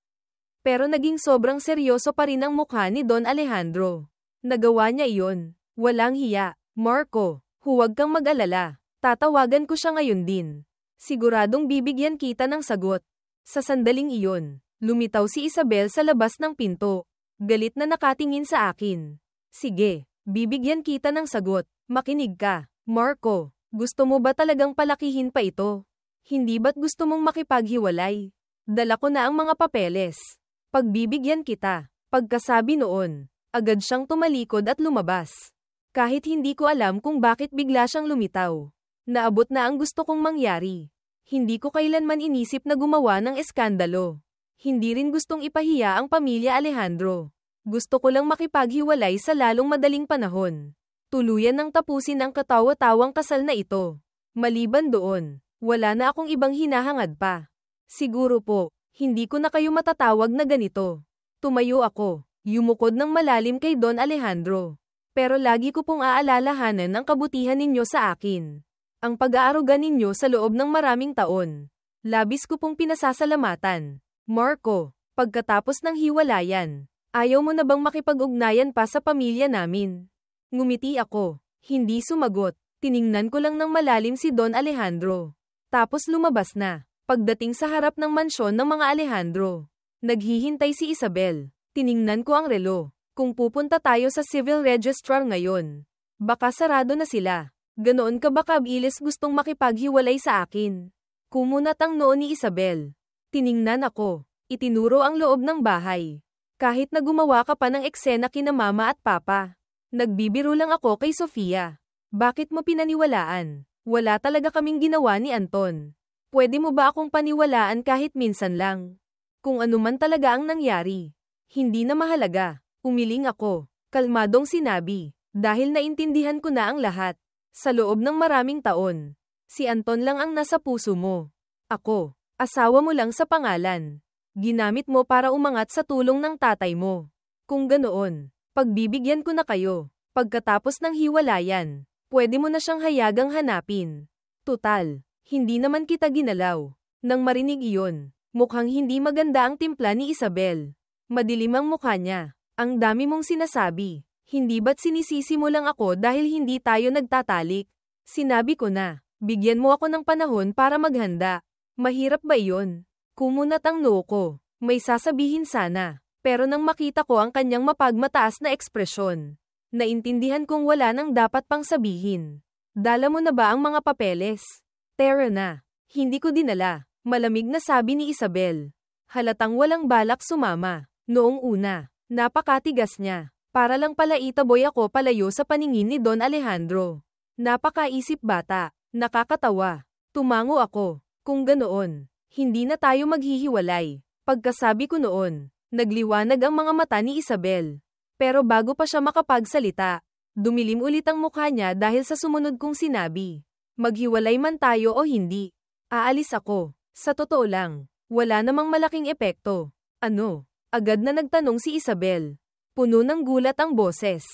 Pero naging sobrang seryoso pa rin ang mukha ni Don Alejandro. Nagawa niya iyon. Walang hiya. Marco, huwag kang mag-alala. Tatawagan ko siya ngayon din. Siguradong bibigyan kita ng sagot. Sa sandaling iyon, lumitaw si Isabel sa labas ng pinto. Galit na nakatingin sa akin. Sige, bibigyan kita ng sagot. Makinig ka. Marco, gusto mo ba talagang palakihin pa ito? Hindi ba't gusto mong makipaghiwalay? Dala ko na ang mga papeles. Pagbibigyan kita. Pagkasabi noon, agad siyang tumalikod at lumabas. Kahit hindi ko alam kung bakit bigla siyang lumitaw. Naabot na ang gusto kong mangyari. Hindi ko kailanman inisip na gumawa ng eskandalo. Hindi rin gustong ipahiya ang pamilya Alejandro. Gusto ko lang makipaghiwalay sa lalong madaling panahon. Tuluyan nang tapusin ang katawa-tawang kasal na ito. Maliban doon, wala na akong ibang hinahangad pa. Siguro po, hindi ko na kayo matatawag na ganito. Tumayo ako, yumukod ng malalim kay Don Alejandro. Pero lagi ko pong aalalahanan ang kabutihan ninyo sa akin. Ang pag-aaruga ninyo sa loob ng maraming taon. Labis ko pong pinasasalamatan. Marco, pagkatapos ng hiwalayan, ayaw mo na bang makipag-ugnayan pa sa pamilya namin? Ngumiti ako, hindi sumagot, tiningnan ko lang ng malalim si Don Alejandro. Tapos lumabas na. Pagdating sa harap ng mansyon ng mga Alejandro, naghihintay si Isabel. Tiningnan ko ang relo. Kung pupunta tayo sa civil registrar ngayon, baka sarado na sila. Ganoon ka ba kabilis gustong makipaghiwalay sa akin? Kumunat ang noo ni Isabel. Tiningnan ako. Itinuro ang loob ng bahay. Kahit na gumawa ka pa ng eksena kina mama at papa. Nagbibiro lang ako kay Sofia. Bakit mo pinaniwalaan? Wala talaga kaming ginawa ni Anton. Pwede mo ba akong paniwalaan kahit minsan lang? Kung ano man talaga ang nangyari. Hindi na mahalaga. Umiling ako. Kalmadong sinabi. Dahil naintindihan ko na ang lahat. Sa loob ng maraming taon. Si Anton lang ang nasa puso mo. Ako. Asawa mo lang sa pangalan. Ginamit mo para umangat sa tulong ng tatay mo. Kung ganoon, pagbibigyan ko na kayo. Pagkatapos ng hiwalayan, pwede mo na siyang hayagang hanapin. Tutal, hindi naman kita ginalaw. Nang marinig iyon, mukhang hindi maganda ang timpla ni Isabel. Madilim ang mukha niya. Ang dami mong sinasabi. Hindi ba't sinisisi mo lang ako dahil hindi tayo nagtatalik? Sinabi ko na, bigyan mo ako ng panahon para maghanda. Mahirap ba iyon? Kumunat ang noo ko. May sasabihin sana. Pero nang makita ko ang kanyang mapagmataas na ekspresyon, naintindihan kong wala nang dapat pang sabihin. Dala mo na ba ang mga papeles? Tara na. Hindi ko dinala. Malamig na sabi ni Isabel. Halatang walang balak sumama. Noong una, napakatigas niya. Para lang pala itaboy ako palayo sa paningin ni Don Alejandro. Napakaisip bata. Nakakatawa. Tumango ako. Kung ganoon, hindi na tayo maghihiwalay. Pagkasabi ko noon, nagliwanag ang mga mata ni Isabel. Pero bago pa siya makapagsalita, dumilim ulit ang mukha niya dahil sa sumunod kong sinabi. Maghiwalay man tayo o hindi, aalis ako. Sa totoo lang, wala namang malaking epekto. Ano? Agad na nagtanong si Isabel. Puno ng gulat ang boses.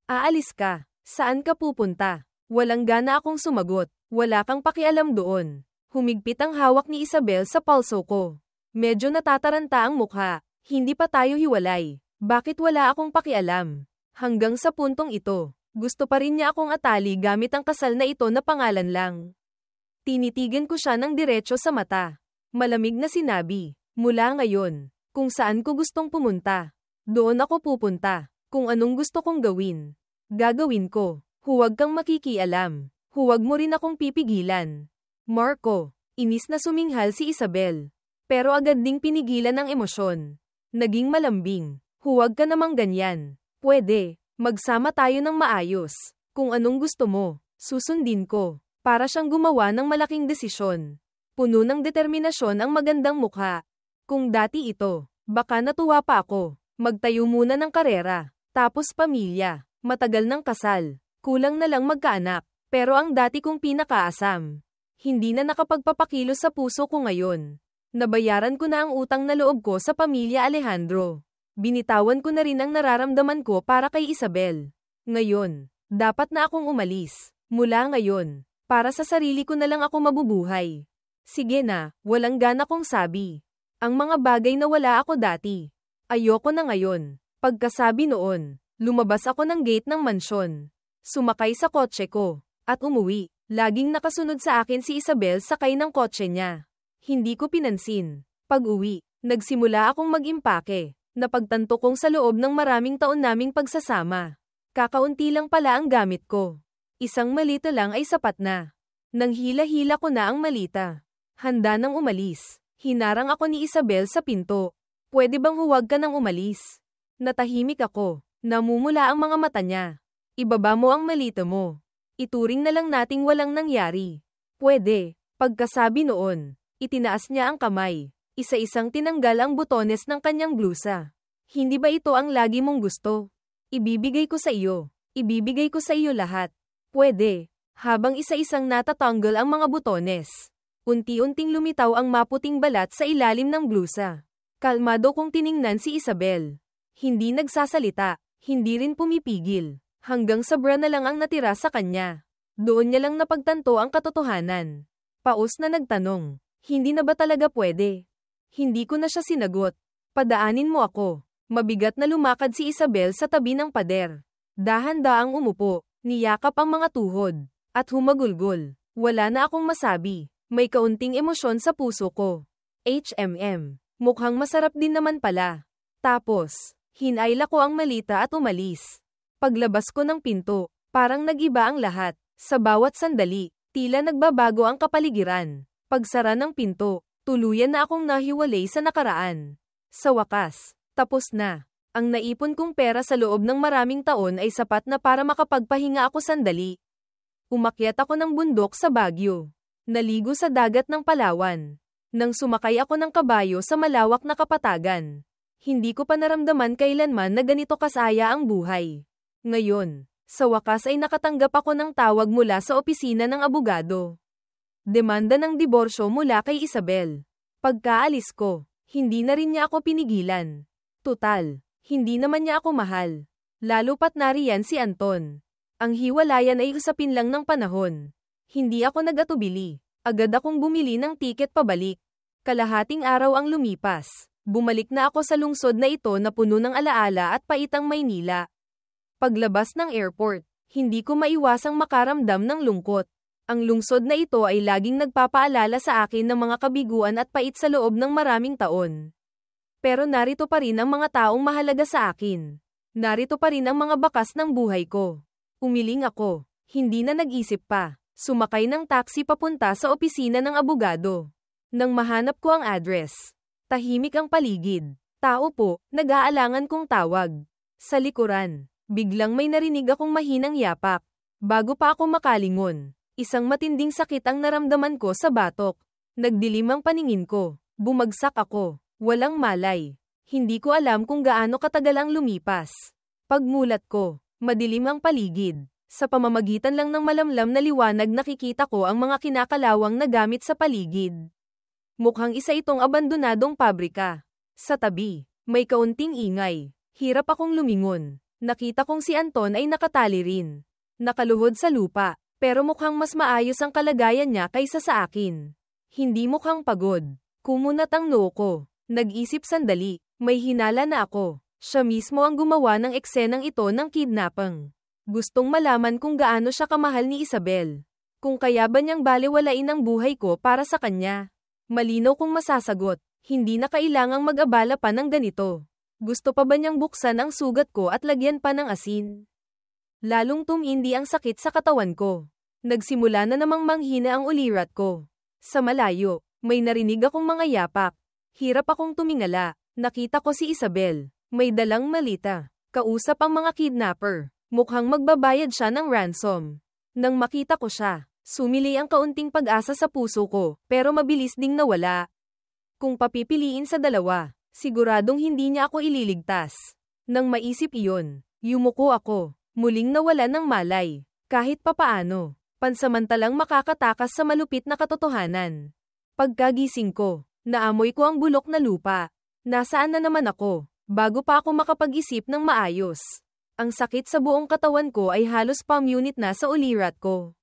Aalis ka? Saan ka pupunta? Walang gana akong sumagot. Wala kang pakialam doon. Humigpit ang hawak ni Isabel sa palso ko. Medyo natataranta ang mukha. Hindi pa tayo hiwalay. Bakit wala akong pakialam? Hanggang sa puntong ito, gusto pa rin niya akong atali gamit ang kasal na ito na pangalan lang. Tinitigan ko siya ng diretso sa mata. Malamig na sinabi, mula ngayon, kung saan ko gustong pumunta, doon ako pupunta. Kung anong gusto kong gawin, gagawin ko. Huwag kang makikialam. Huwag mo rin akong pipigilan. Marco, inis na suminghal si Isabel. Pero agad ding pinigilan ang emosyon. Naging malambing. Huwag ka namang ganyan. Pwede, magsama tayo ng maayos. Kung anong gusto mo, susundin ko. Para siyang gumawa ng malaking desisyon. Puno ng determinasyon ang magandang mukha. Kung dati ito, baka natuwa pa ako. Magtayo muna ng karera. Tapos pamilya. Matagal ng kasal. Kulang na lang magkaanak. Pero ang dati kong pinakaasam. Hindi na nakapagpapakilos sa puso ko ngayon. Nabayaran ko na ang utang na loob ko sa pamilya Alejandro. Binitawan ko na rin ang nararamdaman ko para kay Isabel. Ngayon, dapat na akong umalis. Mula ngayon, para sa sarili ko na lang ako mabubuhay. Sige na, walang gana kong sabi. Ang mga bagay na wala ako dati. Ayoko na ngayon. Pagkasabi noon, lumabas ako ng gate ng mansyon. Sumakay sa kotse ko, at umuwi. Laging nakasunod sa akin si Isabel sakay ng kotse niya. Hindi ko pinansin. Pag-uwi, nagsimula akong mag-impake. Napagtanto kong sa loob ng maraming taon naming pagsasama, kakaunti lang pala ang gamit ko. Isang malita lang ay sapat na. Nang hila-hila ko na ang malita. Handa nang umalis. Hinarang ako ni Isabel sa pinto. Pwede bang huwag ka nang umalis? Natahimik ako. Namumula ang mga mata niya. Ibaba mo ang malita mo. Ituring na lang nating walang nangyari. Pwede. Pagkasabi noon, itinaas niya ang kamay. Isa-isang tinanggal ang butones ng kanyang blusa. Hindi ba ito ang lagi mong gusto? Ibibigay ko sa iyo. Ibibigay ko sa iyo lahat. Pwede. Habang isa-isang natatanggal ang mga butones. Unti-unting lumitaw ang maputing balat sa ilalim ng blusa. Kalmado kong tiningnan si Isabel. Hindi nagsasalita. Hindi rin pumipigil. Hanggang sa bra na lang ang natira sa kanya. Doon niya lang napagtanto ang katotohanan. Paus na nagtanong. Hindi na ba talaga pwede? Hindi ko na siya sinagot. Padaanin mo ako. Mabigat na lumakad si Isabel sa tabi ng pader. Dahan-daang umupo, niyakap ang mga tuhod, at humagulgol. Wala na akong masabi. May kaunting emosyon sa puso ko. Mukhang masarap din naman pala. Tapos, hinayla ko ang malita at umalis. Paglabas ko ng pinto, parang nag-iba ang lahat. Sa bawat sandali, tila nagbabago ang kapaligiran. Pagsara ng pinto, tuluyan na akong nahiwalay sa nakaraan. Sa wakas, tapos na. Ang naipon kong pera sa loob ng maraming taon ay sapat na para makapagpahinga ako sandali. Umakyat ako ng bundok sa Baguio. Naligo sa dagat ng Palawan. Nang sumakay ako ng kabayo sa malawak na kapatagan. Hindi ko pa naramdaman kailanman na ganito kasaya ang buhay. Ngayon, sa wakas ay nakatanggap ako ng tawag mula sa opisina ng abogado. Demanda ng diborsyo mula kay Isabel. Pagkaalis ko, hindi na rin niya ako pinigilan. Tutal, hindi naman niya ako mahal. Lalo pat nariyan si Anton. Ang hiwalayan ay usapin lang ng panahon. Hindi ako nag-atubili. Agad akong bumili ng tiket pabalik. Kalahating araw ang lumipas. Bumalik na ako sa lungsod na ito na puno ng alaala at paitang Maynila. Paglabas ng airport, hindi ko maiwasang makaramdam ng lungkot. Ang lungsod na ito ay laging nagpapaalala sa akin ng mga kabiguan at pait sa loob ng maraming taon. Pero narito pa rin ang mga taong mahalaga sa akin. Narito pa rin ang mga bakas ng buhay ko. Umiling ako. Hindi na nag-isip pa. Sumakay ng taxi papunta sa opisina ng abogado. Nang mahanap ko ang address. Tahimik ang paligid. Tao po, nag-aalangan kong tawag. Sa likuran, biglang may narinig akong mahinang yapak. Bago pa ako makalingon, isang matinding sakit ang naramdaman ko sa batok. Nagdilim ang paningin ko. Bumagsak ako. Walang malay. Hindi ko alam kung gaano katagal ang lumipas. Pagmulat ko, madilim ang paligid. Sa pamamagitan lang ng malamlam na liwanag nakikita ko ang mga kinakalawang na gamit sa paligid. Mukhang isa itong abandonadong pabrika. Sa tabi, may kaunting ingay. Hirap akong lumingon. Nakita kong si Anton ay nakatali rin. Nakaluhod sa lupa, pero mukhang mas maayos ang kalagayan niya kaysa sa akin. Hindi mukhang pagod. Kumunat ang noo ko. Nag-isip sandali, may hinala na ako. Siya mismo ang gumawa ng eksenang ito ng kidnapping. Gustong malaman kung gaano siya kamahal ni Isabel. Kung kaya ba niyang balewalain ang buhay ko para sa kanya. Malinaw kong masasagot, hindi na kailangang mag-abala pa ng ganito. Gusto pa ba niyang buksan ang sugat ko at lagyan pa ng asin? Lalong tumindi ang sakit sa katawan ko. Nagsimula na namang manghina ang ulirat ko. Sa malayo, may narinig akong mga yapak. Hirap akong tumingala. Nakita ko si Isabel. May dalang malita. Kausap ang mga kidnapper. Mukhang magbabayad siya ng ransom. Nang makita ko siya, sumili ang kaunting pag-asa sa puso ko, pero mabilis ding nawala. Kung papipiliin sa dalawa, siguradong hindi niya ako ililigtas. Nang maisip iyon, yumuko ako. Muling nawala ng malay. Kahit papaano, pansamantalang makakatakas sa malupit na katotohanan. Pagkagising ko, naamoy ko ang bulok na lupa. Nasaan na naman ako? Bago pa ako makapag-isip ng maayos. Ang sakit sa buong katawan ko ay halos pamunit na sa ulirat ko.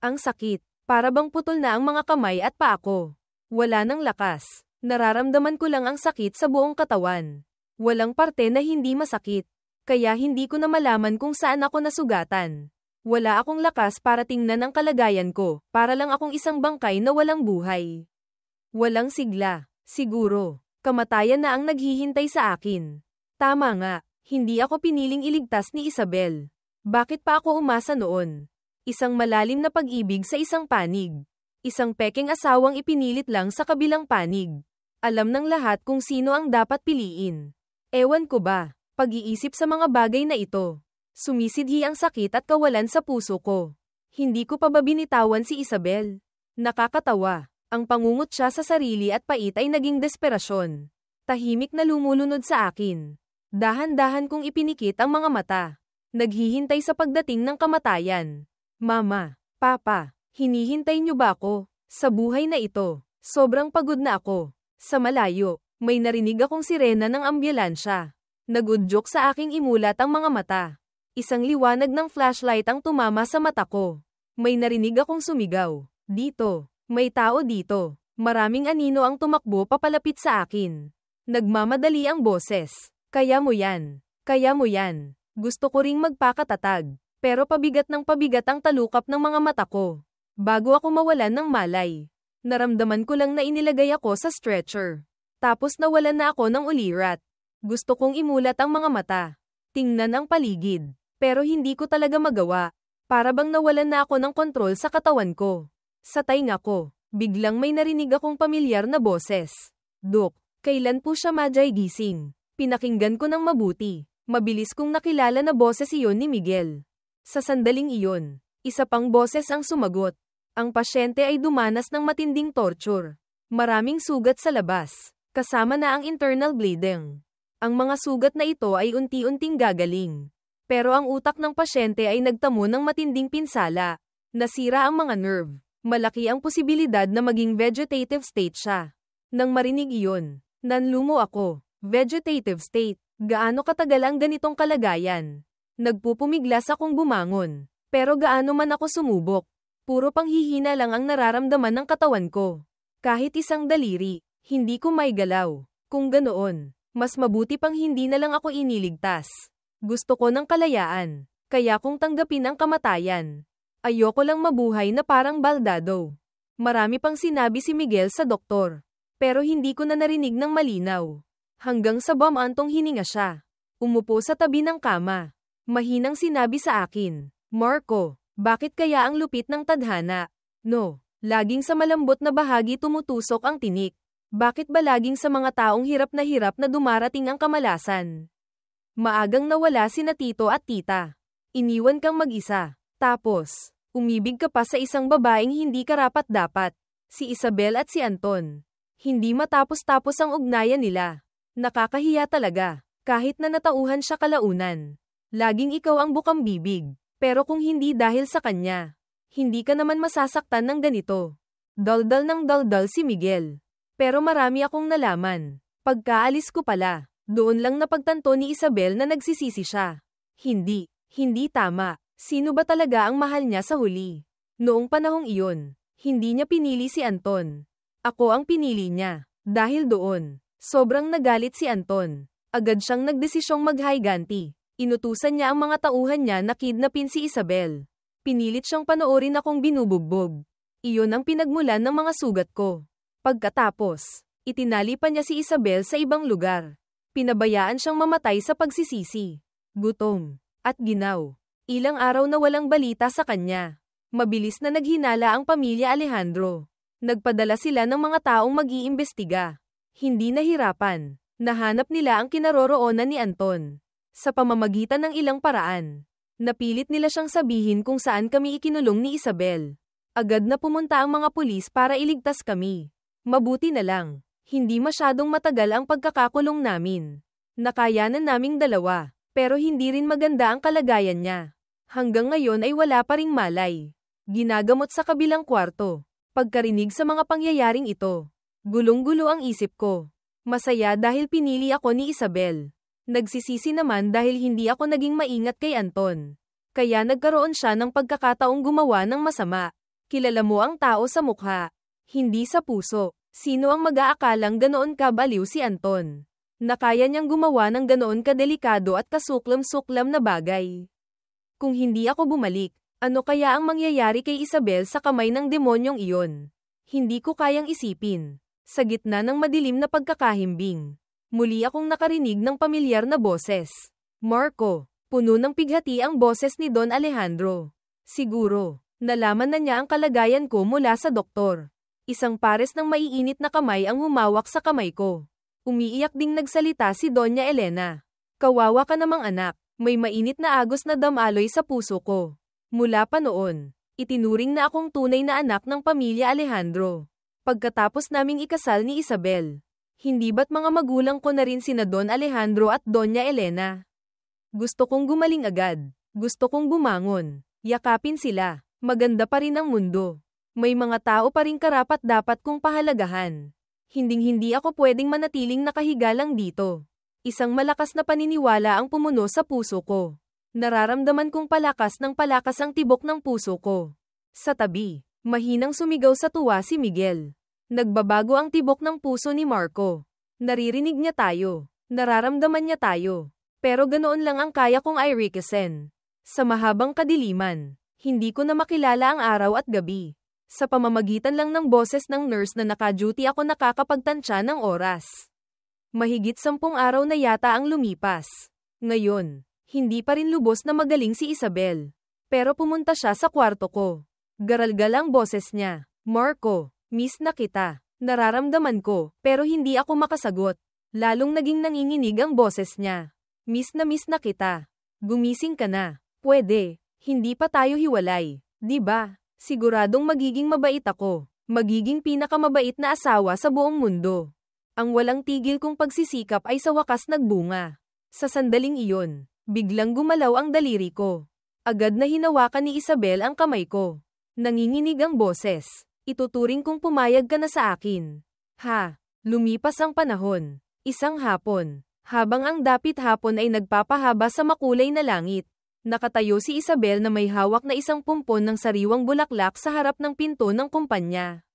Ang sakit, para bang putol na ang mga kamay at paa ko. Wala nang lakas. Nararamdaman ko lang ang sakit sa buong katawan. Walang parte na hindi masakit. Kaya hindi ko na malaman kung saan ako nasugatan. Wala akong lakas para tingnan ang kalagayan ko, para lang akong isang bangkay na walang buhay. Walang sigla. Siguro, kamatayan na ang naghihintay sa akin. Tama nga, hindi ako piniling iligtas ni Isabel. Bakit pa ako umasa noon? Isang malalim na pag-ibig sa isang panig. Isang pekeng asawang ipinilit lang sa kabilang panig. Alam ng lahat kung sino ang dapat piliin. Ewan ko ba, pag-iisip sa mga bagay na ito. Sumisidhi ang sakit at kawalan sa puso ko. Hindi ko pa ba binitawan si Isabel? Nakakatawa. Ang pangungot siya sa sarili at pait ay naging desperasyon. Tahimik na lumulunod sa akin. Dahan-dahan kong ipinikit ang mga mata. Naghihintay sa pagdating ng kamatayan. Mama, Papa, hinihintay niyo ba ako? Sa buhay na ito, sobrang pagod na ako. Sa malayo, may narinig akong sirena ng ambulansya. Nagudyok sa aking imulat ang mga mata. Isang liwanag ng flashlight ang tumama sa mata ko. May narinig akong sumigaw. Dito, may tao dito. Maraming anino ang tumakbo papalapit sa akin. Nagmamadali ang boses. Kaya mo yan. Kaya mo yan. Gusto ko ring magpakatatag. Pero pabigat ng pabigat ang talukap ng mga mata ko. Bago ako mawalan ng malay. Naramdaman ko lang na inilagay ako sa stretcher. Tapos nawalan na ako ng ulirat. Gusto kong imulat ang mga mata. Tingnan ang paligid. Pero hindi ko talaga magawa. Para bang nawalan na ako ng kontrol sa katawan ko. Sa tainga ko, biglang may narinig akong pamilyar na boses. Dok, kailan po siya gising? Pinakinggan ko ng mabuti. Mabilis kong nakilala na boses iyon ni Miguel. Sa sandaling iyon, isa pang boses ang sumagot. Ang pasyente ay dumanas ng matinding torture. Maraming sugat sa labas, kasama na ang internal bleeding. Ang mga sugat na ito ay unti-unting gagaling. Pero ang utak ng pasyente ay nagtamo ng matinding pinsala. Nasira ang mga nerve. Malaki ang posibilidad na maging vegetative state siya. Nang marinig iyon, nanlumo ako. Vegetative state. Gaano katagal ang ganitong kalagayan? Nagpupumiglas akong bumangon. Pero gaano man ako sumubok. Puro panghihina lang ang nararamdaman ng katawan ko. Kahit isang daliri, hindi ko may galaw. Kung ganoon, mas mabuti pang hindi na lang ako iniligtas. Gusto ko ng kalayaan, kaya kung tanggapin ang kamatayan. Ayoko lang mabuhay na parang baldado. Marami pang sinabi si Miguel sa doktor. Pero hindi ko na narinig ng malinaw. Hanggang sa bumantong hininga siya. Umupo sa tabi ng kama. Mahinang sinabi sa akin, Marco, bakit kaya ang lupit ng tadhana? No, laging sa malambot na bahagi tumutusok ang tinik. Bakit ba laging sa mga taong hirap na dumarating ang kamalasan? Maagang nawala sina tito at tita. Iniwan kang mag-isa. Tapos, umibig ka pa sa isang babaeng hindi karapat-dapat. Si Isabel at si Anton. Hindi matapos-tapos ang ugnayan nila. Nakakahiya talaga. Kahit na natauhan siya kalaunan. Laging ikaw ang bukang bibig. Pero kung hindi dahil sa kanya, hindi ka naman masasaktan ng ganito. Daldal ng daldal si Miguel. Pero marami akong nalaman. Pagkaalis ko pala. Doon lang napagtanto ni Isabel na nagsisisi siya. Hindi tama. Sino ba talaga ang mahal niya sa huli? Noong panahong iyon, hindi niya pinili si Anton. Ako ang pinili niya. Dahil doon, sobrang nagalit si Anton. Agad siyang nagdesisyong maghayganti. Inutusan niya ang mga tauhan niya na kidnapin si Isabel. Pinilit siyang panoorin akong binubugbog. Iyon ang pinagmulan ng mga sugat ko. Pagkatapos, itinali pa niya si Isabel sa ibang lugar. Pinabayaan siyang mamatay sa pagsisisi, gutom, at ginaw. Ilang araw na walang balita sa kanya. Mabilis na naghinala ang pamilya Alejandro. Nagpadala sila ng mga taong mag-iimbestiga. Hindi nahirapan. Nahanap nila ang kinaroroonan ni Anton. Sa pamamagitan ng ilang paraan. Napilit nila siyang sabihin kung saan kami ikinulong ni Isabel. Agad na pumunta ang mga pulis para iligtas kami. Mabuti na lang. Hindi masyadong matagal ang pagkakakulong namin. Nakayanan naming dalawa, pero hindi rin maganda ang kalagayan niya. Hanggang ngayon ay wala pa ring malay. Ginagamot sa kabilang kwarto. Pagkarinig sa mga pangyayaring ito, gulong-gulo ang isip ko. Masaya dahil pinili ako ni Isabel. Nagsisisi naman dahil hindi ako naging maingat kay Anton. Kaya nagkaroon siya ng pagkakataong gumawa ng masama. Kilala mo ang tao sa mukha, hindi sa puso. Sino ang mag-aakalang ganoon kabaliw si Anton? Na kaya niyang gumawa ng ganoon kadelikado at kasuklam-suklam na bagay. Kung hindi ako bumalik, ano kaya ang mangyayari kay Isabel sa kamay ng demonyong iyon? Hindi ko kayang isipin. Sa gitna ng madilim na pagkakahimbing, muli akong nakarinig ng pamilyar na boses. Marco, puno ng pighati ang boses ni Don Alejandro. Siguro, nalaman na niya ang kalagayan ko mula sa doktor. Isang pares ng maiinit na kamay ang humawak sa kamay ko. Umiiyak ding nagsalita si Doña Elena. Kawawa ka namang anak, may mainit na agos na damaloy sa puso ko. Mula pa noon, itinuring na akong tunay na anak ng pamilya Alejandro. Pagkatapos naming ikasal ni Isabel, hindi ba't mga magulang ko na rin sina Don Alejandro at Doña Elena? Gusto kong gumaling agad. Gusto kong bumangon. Yakapin sila. Maganda pa rin ang mundo. May mga tao pa rin karapat-dapat kong pahalagahan. Hinding-hindi ako pwedeng manatiling nakahiga lang dito. Isang malakas na paniniwala ang pumuno sa puso ko. Nararamdaman kong palakas ng palakas ang tibok ng puso ko. Sa tabi, mahinang sumigaw sa tuwa si Miguel. Nagbabago ang tibok ng puso ni Marco. Naririnig niya tayo. Nararamdaman niya tayo. Pero ganoon lang ang kaya kong irikisen. Sa mahabang kadiliman, hindi ko na makilala ang araw at gabi. Sa pamamagitan lang ng boses ng nurse na naka-duty ako nakakapagtansya ng oras. Mahigit 10 araw na yata ang lumipas. Ngayon, hindi pa rin lubos na magaling si Isabel. Pero pumunta siya sa kwarto ko. Garalgal ang boses niya. Marco, miss na kita. Nararamdaman ko, pero hindi ako makasagot. Lalong naging nanginginig ang boses niya. Miss na kita. Gumising ka na. Pwede, hindi pa tayo hiwalay, di ba? Siguradong magiging mabait ako. Magiging pinakamabait na asawa sa buong mundo. Ang walang tigil kong pagsisikap ay sa wakas nagbunga. Sa sandaling iyon, biglang gumalaw ang daliri ko. Agad na hinawakan ni Isabel ang kamay ko. Nanginginig ang boses. Ituturing kong pumayag ka na sa akin. Ha, lumipas ang panahon. Isang hapon. Habang ang dapit hapon ay nagpapahaba sa makulay na langit, nakatayo si Isabel na may hawak na isang pumpon ng sariwang bulaklak sa harap ng pinto ng kumpanya.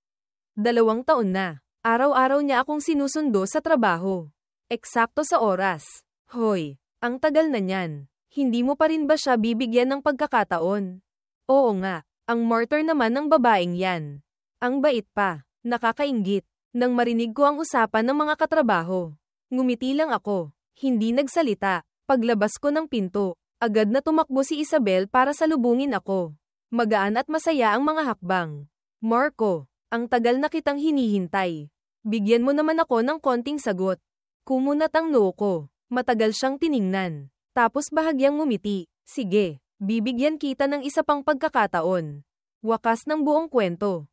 2 taon na. Araw-araw niya akong sinusundo sa trabaho. Eksakto sa oras. Hoy, ang tagal na niyan. Hindi mo pa rin ba siya bibigyan ng pagkakataon? Oo nga, ang martyr naman ng babaeng yan. Ang bait pa, nakakainggit. Nang marinig ko ang usapan ng mga katrabaho, ngumiti lang ako, hindi nagsalita. Paglabas ko ng pinto, agad na tumakbo si Isabel para salubungin ako. Magaan at masaya ang mga hakbang. Marco, ang tagal na kitang hinihintay. Bigyan mo naman ako ng konting sagot. Kumunat ang noo ko. Matagal siyang tiningnan. Tapos bahagyang ngumiti. Sige, bibigyan kita ng isa pang pagkakataon. Wakas ng buong kwento.